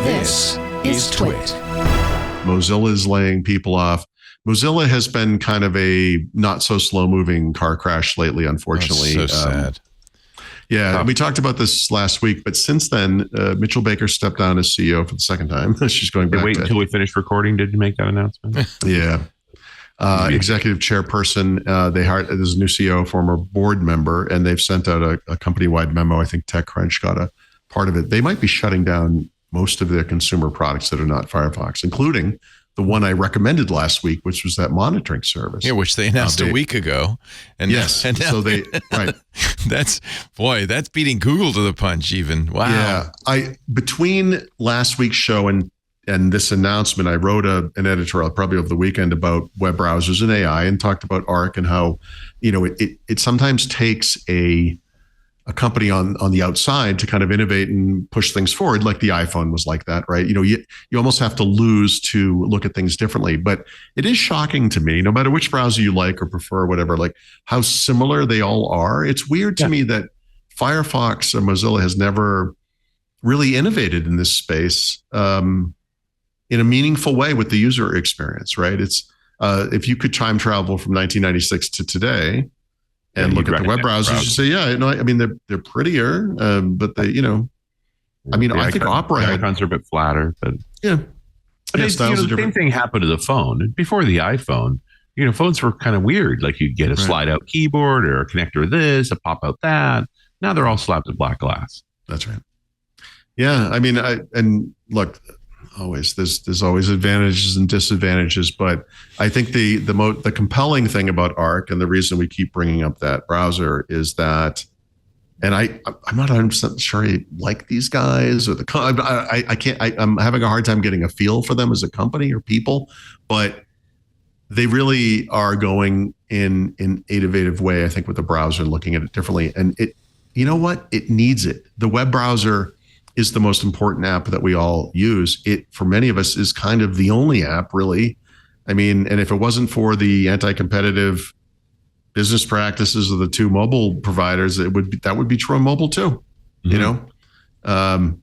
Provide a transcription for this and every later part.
This is TWiT. Mozilla is laying people off. Mozilla has been kind of a not so slow moving car crash lately, unfortunately. That's so sad. Yeah, we talked about this last week, but since then, Mitchell Baker stepped down as CEO for the second time. She's going back. Wait until we finish recording. Did you make that announcement? Yeah. Executive chairperson, they hired, there's a new CEO, former board member, and they've sent out a company-wide memo. I think TechCrunch got a part of it. They might be shutting down most of their consumer products that are not Firefox, including the one I recommended last week, which was that monitoring service. Yeah, which they announced a week ago. And yes, and so they right. That's beating Google to the punch. Even wow. Yeah, between last week's show and this announcement, I wrote an editorial probably over the weekend about web browsers and AI, and talked about Arc and how it sometimes takes a company on the outside to kind of innovate and push things forward, like the iPhone was like that, right? You almost have to lose to look at things differently. But it is shocking to me, no matter which browser you like or prefer, or whatever, like how similar they all are. It's weird to me that Firefox or Mozilla has never really innovated in this space in a meaningful way with the user experience, right? It's if you could time travel from 1996 to today and look at the web browsers, you say, I mean, they're prettier, but they, I think Opera icons are a bit flatter, but yeah. But the same thing happened to the phone. Before the iPhone, phones were kind of weird. Like you'd get a slide out keyboard or a connector this, a pop out that. Now they're all slapped with black glass. That's right. Yeah, I mean, and look, there's always advantages and disadvantages, but I think the compelling thing about Arc, and the reason we keep bringing up that browser, is that, and I'm not 100% sure I like these guys, or I'm having a hard time getting a feel for them as a company or people, but they really are going in an innovative way, I think, with the browser, looking at it differently. And it needs it. The web browser is the most important app that we all use. It, for many of us, is kind of the only app, really. I mean, and if it wasn't for the anti-competitive business practices of the two mobile providers, that would be true on mobile too. Mm-hmm.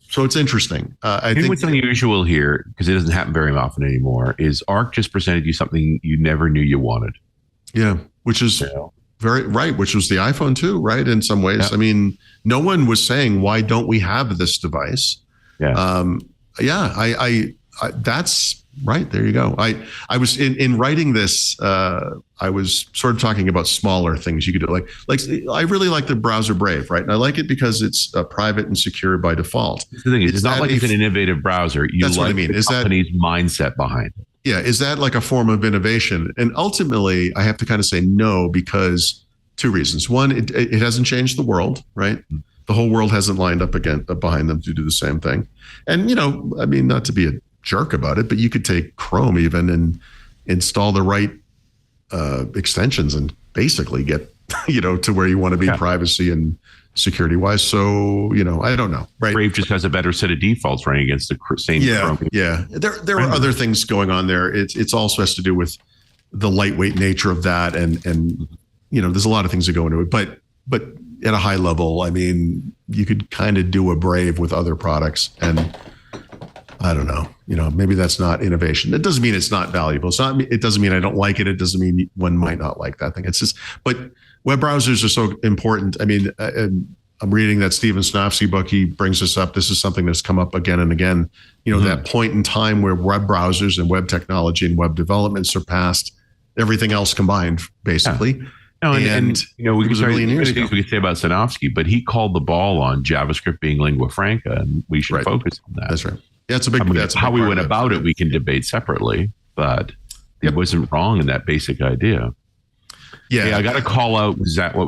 So it's interesting. I think what's unusual here, because it doesn't happen very often anymore, is Arc just presented you something you never knew you wanted. Yeah, which is very right, which was the iPhone too, right? In some ways. Yeah. I mean, no one was saying, why don't we have this device? Yeah. I that's right. There you go. I was in writing this, I was sort of talking about smaller things you could do. Like I really like the browser Brave, right? And I like it because it's private and secure by default. The thing is, it's not like it's an innovative browser. That's what I mean. Is that company's mindset behind it? Yeah. Is that like a form of innovation? And ultimately, I have to kind of say no, because two reasons. One, it hasn't changed the world, right? The whole world hasn't lined up behind them to do the same thing. And, I mean, not to be a jerk about it, but you could take Chrome even and install the right extensions and basically get, to where you want to be privacy and security wise. So, I don't know. Right. Brave just has a better set of defaults running against the same Chrome. Yeah. There are other things going on there. It's also has to do with the lightweight nature of that. And there's a lot of things that go into it, but at a high level, I mean, you could kind of do a Brave with other products, and I don't know, maybe that's not innovation. It doesn't mean it's not valuable. It doesn't mean I don't like it. It doesn't mean one might not like that thing. It's just, but web browsers are so important. I mean, I'm reading that Steven Snofsky book. He brings this up. This is something that's come up again and again. That point in time where web browsers and web technology and web development surpassed everything else combined, basically. Yeah. No, and we could say about Sanofsky, but he called the ball on JavaScript being lingua franca, and we should focus on that. That's right. Yeah, it's a big. How we went about it, we can debate separately, but it wasn't wrong in that basic idea. Yeah, I got to call out what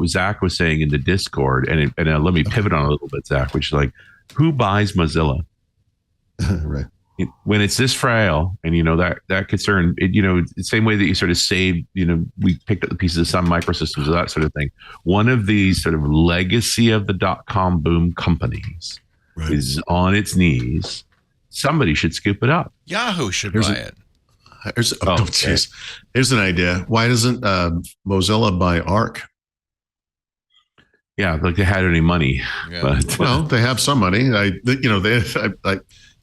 Zach was saying in the Discord, and let me pivot on a little bit, Zach, which is like, who buys Mozilla? Right. When it's this frail, and that concern, the same way that you sort of saved, we picked up the pieces of Sun Microsystems or that sort of thing. One of these sort of legacy of the .com boom companies is on its knees. Somebody should scoop it up. Yahoo should buy it. Here's an idea. Why doesn't Mozilla buy Arc? Yeah, like they had any money. Yeah. But well, they have some money.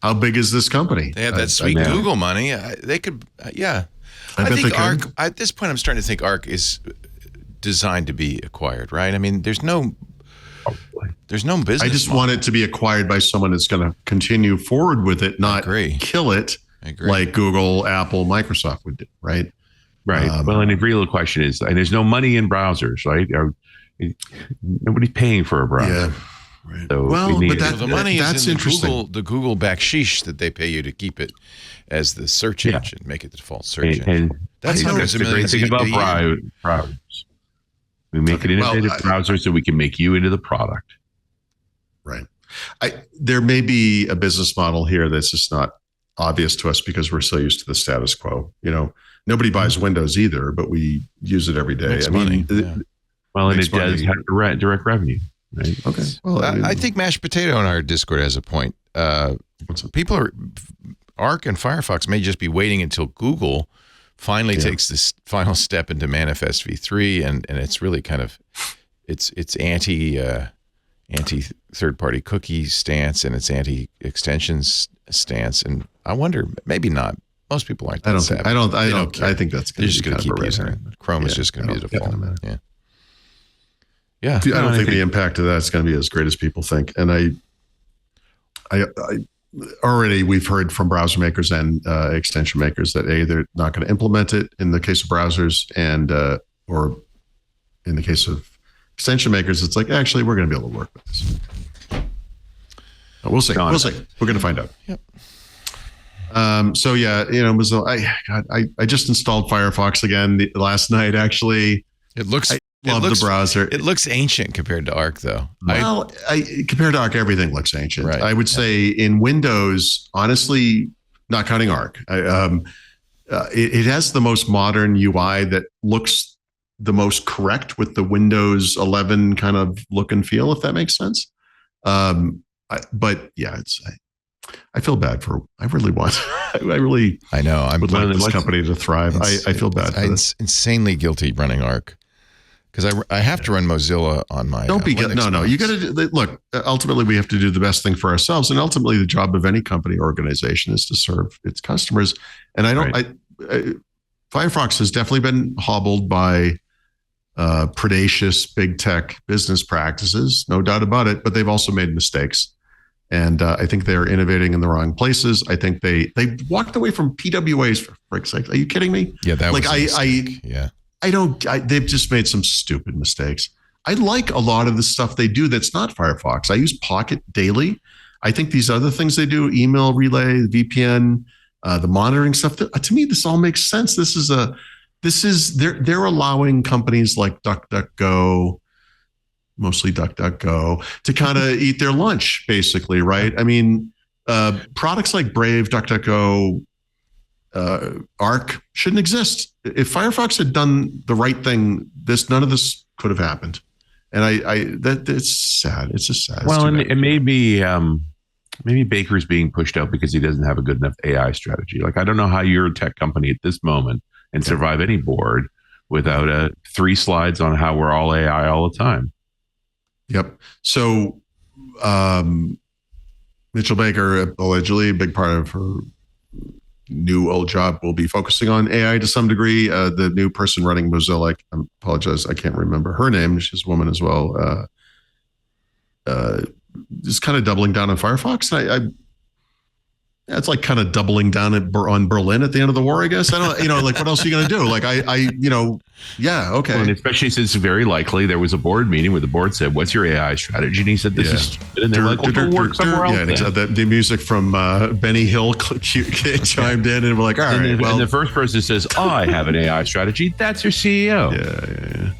how big is this company? They have that sweet Google money. They could, yeah. I bet think they Arc, could. at this point, I'm starting to think Arc is designed to be acquired, right? I mean, there's no business. I just want it to be acquired by someone that's going to continue forward with it, not kill it like Google, Apple, Microsoft would do, right? Right. Well, and the real question is, and there's no money in browsers, right? Nobody's paying for a browser. Yeah. Right. So the money is in the Google backsheesh that they pay you to keep it as the search engine, make it the default search engine. And that's the great thing about browsers. We make an innovative browser so we can make you into the product. Right. There may be a business model here that's just not obvious to us because we're so used to the status quo. Nobody buys Windows either, but we use it every day. Well, and it does have direct revenue. Right? Okay. Well, I think Mashed Potato in our Discord has a point. People Arc and Firefox may just be waiting until Google finally takes this final step into Manifest v3, and it's really kind of it's anti third-party cookie stance and its anti-extensions stance. And I wonder, maybe not. Most people aren't. I think that's they're just going to keep using it. Chrome is just going to be the default. Yeah. I don't think the impact of that's going to be as great as people think. And I already we've heard from browser makers and extension makers that they're not going to implement it in the case of browsers, and or in the case of extension makers, it's like actually we're going to be able to work with this. We'll see. We'll see. We're going to find out. Yep. So yeah, Mozilla. I just installed Firefox again last night. Actually, it looks. The browser. It looks ancient compared to Arc, though. Well, compared to Arc, everything looks ancient. Right. I would say in Windows, honestly, not counting Arc, it has the most modern UI that looks the most correct with the Windows 11 kind of look and feel, if that makes sense. But yeah, I feel bad for. I really want. I know. I would like this company to thrive. I feel bad. I'm insanely guilty running Arc. Because I have to run Mozilla on my. Don't be no. You got to look. Ultimately, we have to do the best thing for ourselves, and ultimately, the job of any company or organization is to serve its customers. And Firefox has definitely been hobbled by predacious big tech business practices, no doubt about it. But they've also made mistakes, and I think they're innovating in the wrong places. I think they walked away from PWAs for frick's sake. Are you kidding me? Yeah, that was a mistake. They've just made some stupid mistakes. I like a lot of the stuff they do that's not Firefox. I use Pocket daily. I think these other things they do, email relay, VPN, the monitoring stuff, to me, this all makes sense. They're allowing companies like DuckDuckGo, mostly DuckDuckGo, to kind of eat their lunch, basically, right? I mean, products like Brave, DuckDuckGo, Arc shouldn't exist. If Firefox had done the right thing, none of this could have happened. And it's sad. It's just sad. Well, and maybe Baker's being pushed out because he doesn't have a good enough AI strategy. Like, I don't know how you're a tech company at this moment and survive any board without 3 slides on how we're all AI all the time. Yep. So Mitchell Baker, allegedly, a big part of her new old job will be focusing on AI to some degree. The new person running Mozilla, I apologize, I can't remember her name. She's a woman as well. Just kind of doubling down on Firefox. It's like kind of doubling down on Berlin at the end of the war, I guess. I don't, like, what else are you going to do? Like, yeah, okay. Well, and especially since it's very likely there was a board meeting where the board said, "What's your AI strategy?" And he said, "This is stupid." And they're like, "Well, work somewhere else." Yeah, and the music from Benny Hill chimed in, and we're like, "All right." And the first person says, "I have an AI strategy." That's your CEO. Yeah.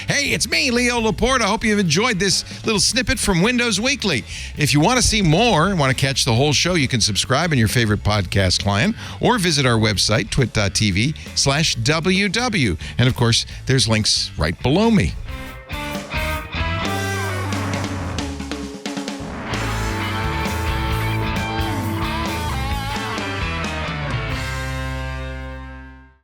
Hey, it's me, Leo Laporte. I hope you've enjoyed this little snippet from Windows Weekly. If you want to see more and want to catch the whole show, you can subscribe in your favorite podcast client or visit our website, twit.tv/WW. And of course, there's links right below me.